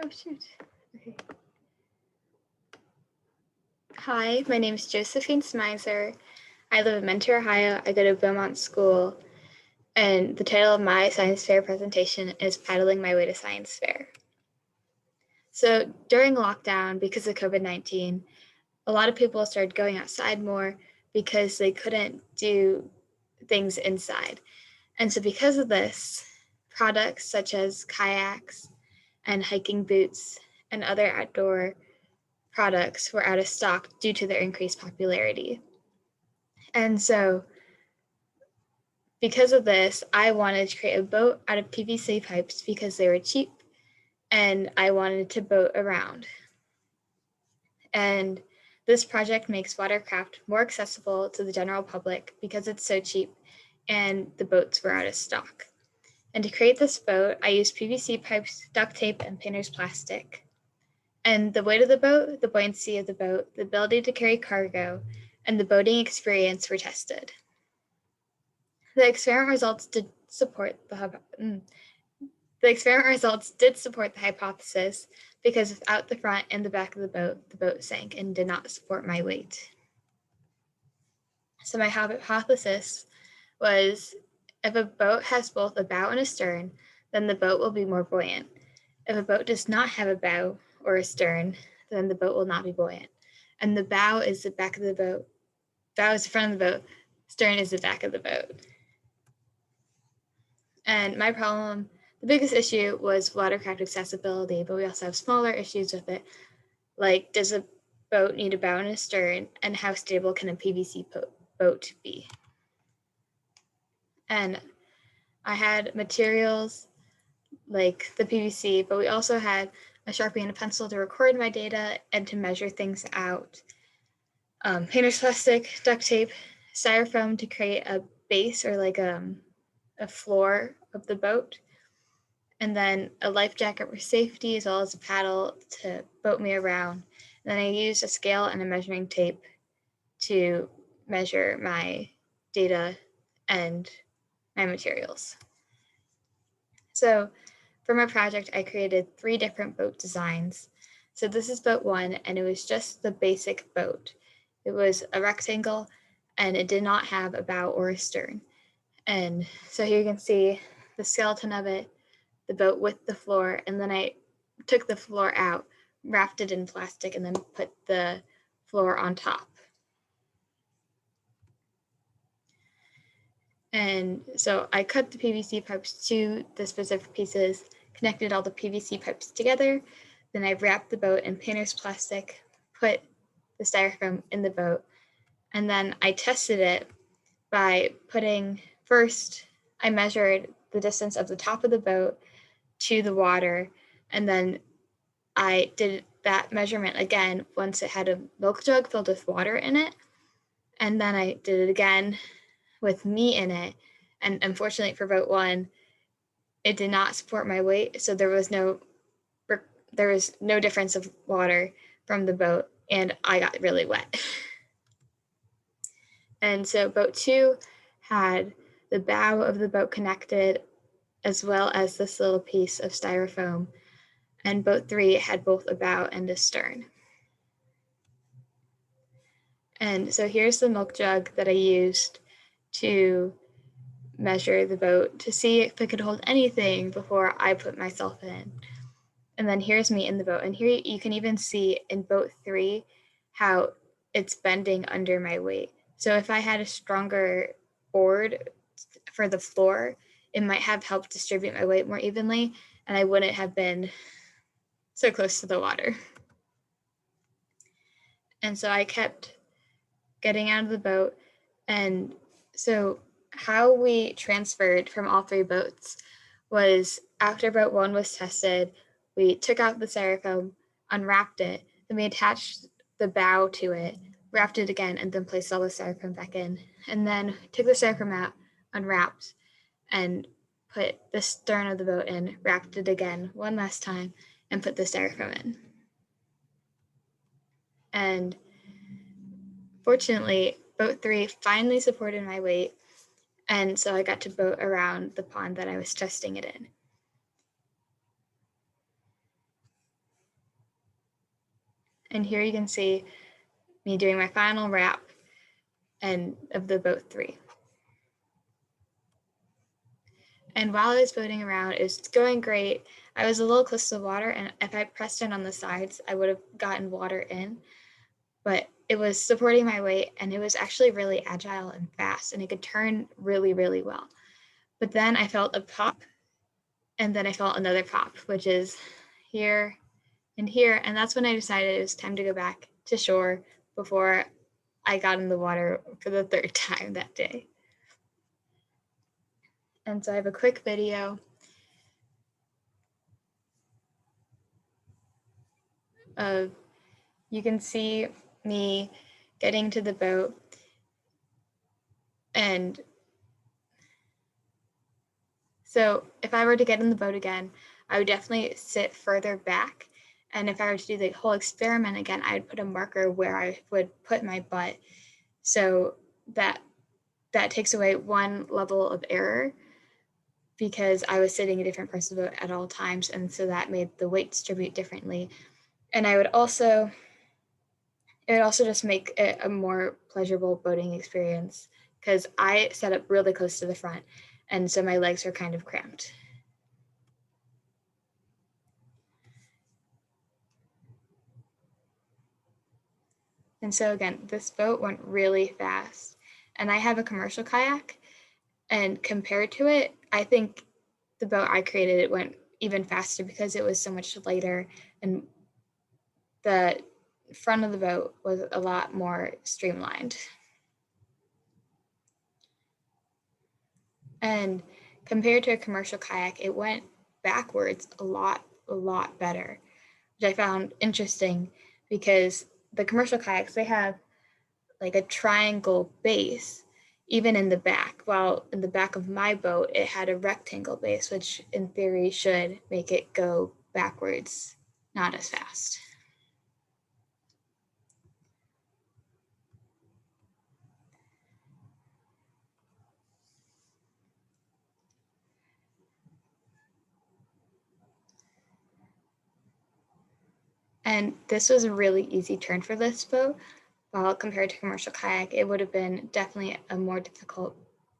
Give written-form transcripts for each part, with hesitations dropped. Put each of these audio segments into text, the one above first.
Oh, shoot. Okay. Hi, my name is Josephine Smyser. I live in Mentor, Ohio. I go to Beaumont School, and the title of my science fair presentation is Paddling My Way to Science Fair. So during lockdown, because of COVID-19, a lot of people started going outside more because they couldn't do things inside. And so because of this, products such as kayaks and hiking boots and other outdoor products were out of stock due to their increased popularity. And so because of this, I wanted to create a boat out of PVC pipes because they were cheap and I wanted to boat around. And this project makes watercraft more accessible to the general public because it's so cheap and the boats were out of stock. And to create this boat, I used PVC pipes, duct tape, and painter's plastic. And the weight of the boat, the buoyancy of the boat, the ability to carry cargo, and the boating experience were tested. The experiment results did support the hypothesis because without the front and the back of the boat sank and did not support my weight. So my hypothesis was if a boat has both a bow and a stern, then the boat will be more buoyant. If a boat does not have a bow or a stern, then the boat will not be buoyant. And the bow is the back of the boat. Bow is the front of the boat. Stern is the back of the boat. And my problem, the biggest issue was watercraft accessibility, but we also have smaller issues with it. Like, does a boat need a bow and a stern, and how stable can a PVC boat be? And I had materials like the PVC, but we also had a Sharpie and a pencil to record my data and to measure things out. Painter's plastic, duct tape, styrofoam to create a base or like a floor of the boat, and then a life jacket for safety as well as a paddle to boat me around. And then I used a scale and a measuring tape to measure my data and my materials. So for my project, I created 3 different boat designs. So this is boat 1, and it was just the basic boat. It was a rectangle, and it did not have a bow or a stern. And so here you can see the skeleton of it, the boat with the floor, and then I took the floor out, wrapped it in plastic, and then put the floor on top. And so I cut the PVC pipes to the specific pieces, connected all the PVC pipes together, then I wrapped the boat in painter's plastic, put the styrofoam in the boat, and then I tested it by first I measured the distance of the top of the boat to the water, and then I did that measurement again once it had a milk jug filled with water in it, and then I did it again with me in it, and unfortunately for boat 1, it did not support my weight, so there was no difference of water from the boat, and I got really wet. And so boat 2 had the bow of the boat connected as well as this little piece of styrofoam, and boat 3 had both a bow and a stern. And so here's the milk jug that I used to measure the boat to see if it could hold anything before I put myself in. And then here's me in the boat. And here you can even see in boat 3 how it's bending under my weight. So if I had a stronger board for the floor, it might have helped distribute my weight more evenly, and I wouldn't have been so close to the water. And so I kept getting out of the boat. And so how we transferred from all 3 boats was after boat 1 was tested, we took out the styrofoam, unwrapped it, then we attached the bow to it, wrapped it again, and then placed all the styrofoam back in. And then took the styrofoam out, unwrapped, and put the stern of the boat in, wrapped it again one last time, and put the styrofoam in. And fortunately, boat 3 finally supported my weight, and so I got to boat around the pond that I was testing it in. And here you can see me doing my final wrap and of the boat 3. And while I was boating around, it was going great. I was a little close to the water, and if I pressed it on the sides, I would have gotten water in. But it was supporting my weight, and it was actually really agile and fast, and it could turn really, really well. But then I felt a pop, and then I felt another pop, which is here and here. And that's when I decided it was time to go back to shore before I got in the water for the 3rd time that day. And so I have a quick video of, you can see me getting to the boat, and so if I were to get in the boat again, I would definitely sit further back. And if I were to do the whole experiment again, I would put a marker where I would put my butt, so that takes away one level of error, because I was sitting in different parts of the boat at all times, and so that made the weight distribute differently. And it would also just make it a more pleasurable boating experience, because I set up really close to the front, and so my legs are kind of cramped. And so again, this boat went really fast, and I have a commercial kayak, and compared to it, I think the boat I created, it went even faster because it was so much lighter, and the front of the boat was a lot more streamlined. And compared to a commercial kayak, it went backwards a lot better, which I found interesting, because the commercial kayaks, they have like a triangle base even in the back, while in the back of my boat, it had a rectangle base, which in theory should make it go backwards, not as fast. And this was a really easy turn for this boat, while compared to commercial kayak, it would have been definitely a more difficult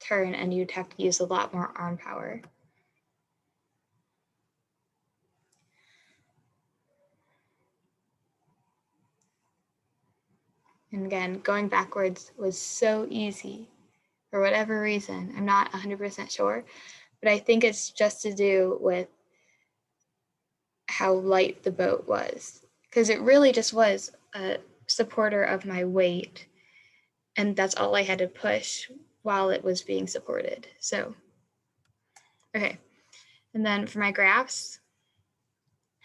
turn, and you'd have to use a lot more arm power. And again, going backwards was so easy for whatever reason. I'm not 100% sure, but I think it's just to do with how light the boat was, because it really just was a supporter of my weight, and that's all I had to push while it was being supported. So, okay. And then for my graphs,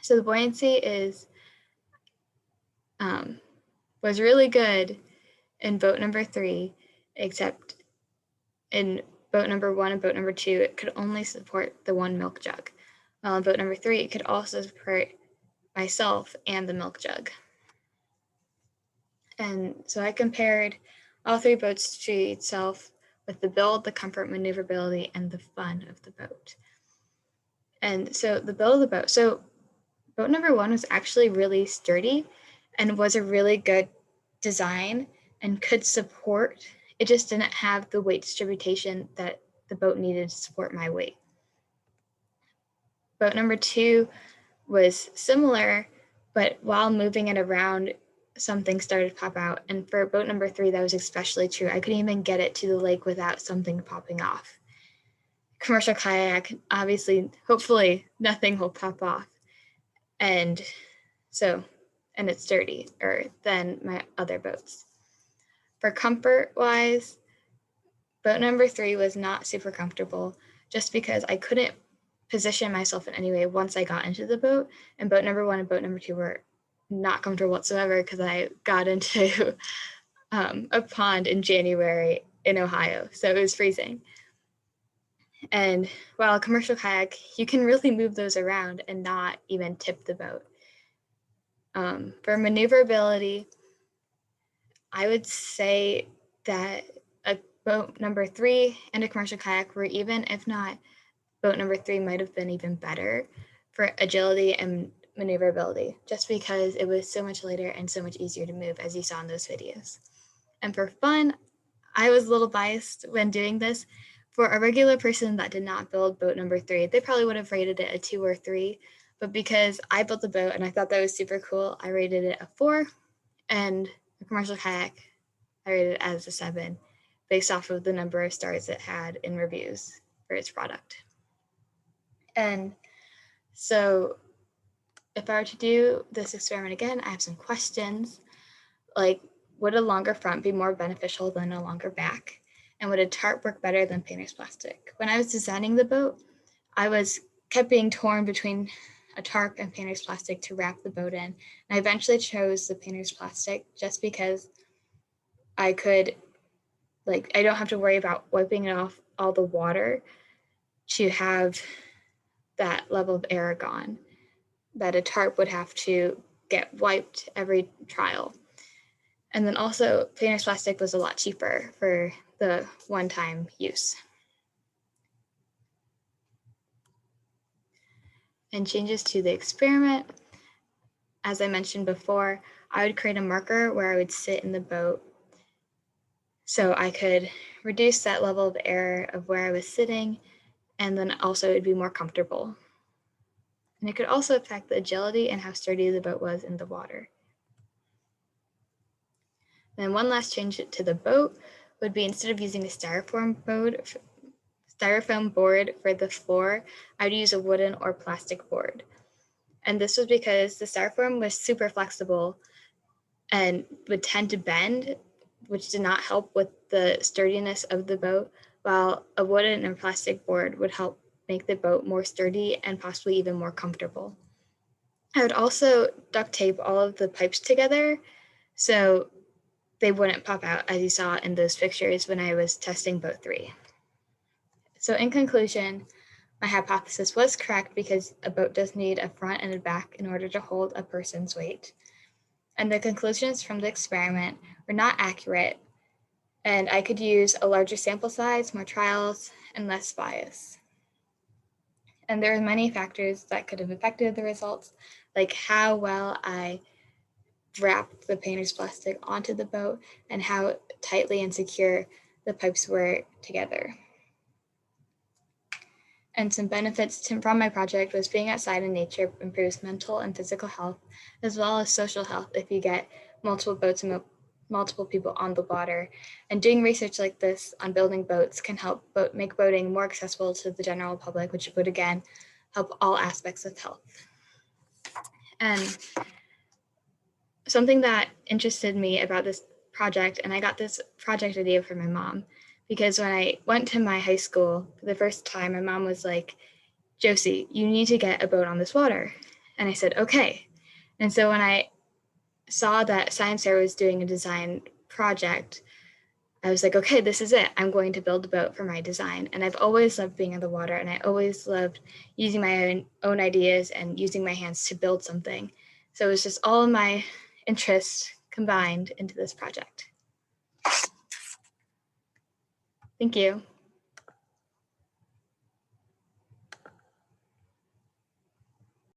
so the buoyancy was really good in boat number 3, except in boat number 1 and boat number 2, it could only support the 1 milk jug. While in boat number 3, it could also support myself and the milk jug. And so I compared all 3 boats to itself with the build, the comfort, maneuverability, and the fun of the boat. And so the build of the boat, so boat number 1 was actually really sturdy and was a really good design and could support. It just didn't have the weight distribution that the boat needed to support my weight. Boat number 2 was similar, but while moving it around, something started to pop out. And for boat number 3, that was especially true. I couldn't even get it to the lake without something popping off. Commercial kayak, obviously, hopefully nothing will pop off. And it's sturdier than my other boats. For comfort-wise, boat number 3 was not super comfortable, just because I couldn't position myself in any way once I got into the boat. And boat number 1 and boat number 2 were not comfortable whatsoever, because I got into a pond in January in Ohio, so it was freezing. And while a commercial kayak, you can really move those around and not even tip the boat. For maneuverability, I would say that a boat number 3 and a commercial kayak were even, if not, boat number 3 might have been even better for agility and maneuverability, just because it was so much lighter and so much easier to move, as you saw in those videos. And for fun, I was a little biased when doing this. For a regular person that did not build boat number 3, they probably would have rated it a 2 or 3. But because I built the boat and I thought that was super cool, I rated it a 4. And the commercial kayak, I rated it as a 7, based off of the number of stars it had in reviews for its product. And so if I were to do this experiment again, I have some questions like, would a longer front be more beneficial than a longer back? And would a tarp work better than painter's plastic? When I was designing the boat, I kept being torn between a tarp and painter's plastic to wrap the boat in. And I eventually chose the painter's plastic just because I don't have to worry about wiping off all the water to have that level of error gone that a tarp would have to get wiped every trial. And then also, painter's plastic was a lot cheaper for the one-time use. And changes to the experiment, as I mentioned before, I would create a marker where I would sit in the boat so I could reduce that level of error of where I was sitting, and then also it'd be more comfortable. And it could also affect the agility and how sturdy the boat was in the water. Then one last change to the boat would be, instead of using a styrofoam board for the floor, I would use a wooden or plastic board. And this was because the styrofoam was super flexible and would tend to bend, which did not help with the sturdiness of the boat, while a wooden or plastic board would help make the boat more sturdy and possibly even more comfortable. I would also duct tape all of the pipes together so they wouldn't pop out, as you saw in those pictures when I was testing boat 3. So in conclusion, my hypothesis was correct because a boat does need a front and a back in order to hold a person's weight. And the conclusions from the experiment were not accurate, and I could use a larger sample size, more trials, and less bias. And there are many factors that could have affected the results, like how well I wrapped the painter's plastic onto the boat and how tightly and secure the pipes were together. And some benefits from my project was being outside in nature improves mental and physical health, as well as social health if you get multiple boats and multiple people on the water. And doing research like this on building boats can help make boating more accessible to the general public, which would again help all aspects of health. And something that interested me about this project, and I got this project idea from my mom, because when I went to my high school for the first time, my mom was like, Josie, you need to get a boat on this water. And I said, okay. And so when I saw that Science Fair was doing a design project, I was like, okay, this is it. I'm going to build a boat for my design. And I've always loved being on the water, and I always loved using my own ideas and using my hands to build something. So it was just all of my interests combined into this project. Thank you.